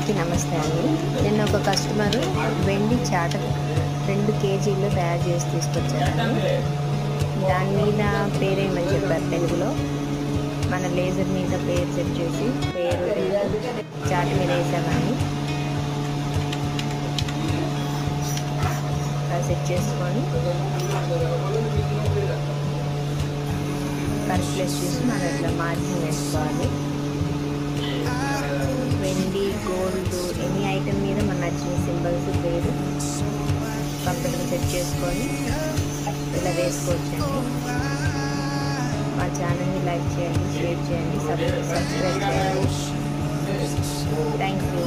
అందరికీ నమస్తే అండి. నిన్న ఒక కస్టమరు వెండి చాట 2 కేజీలు తయారు చేసి తీసుకొచ్చారండి. దాని మీద పేరేమని చెప్పారు తెలుగులో. మన లేజర్ మీద పేరు సెట్ చేసి పేరు చాట మీద వేసామని సెట్ చేసుకొని కరెక్ట్ ప్లేస్ చూసి మనం ఇట్లా మార్కింగ్ వేసుకోవాలి. వెండి, గోల్డ్, ఎనీ ఐటమ్ మీద మన నచ్చిన సింబల్స్ పేరు కంప్యూటర్ సెట్ చేసుకొని ఇలా వేసుకోవచ్చండి. మా ఛానల్ని లైక్ చేయండి, షేర్ చేయండి, సబ్స్క్రైబ్ చేయండి. Thank you.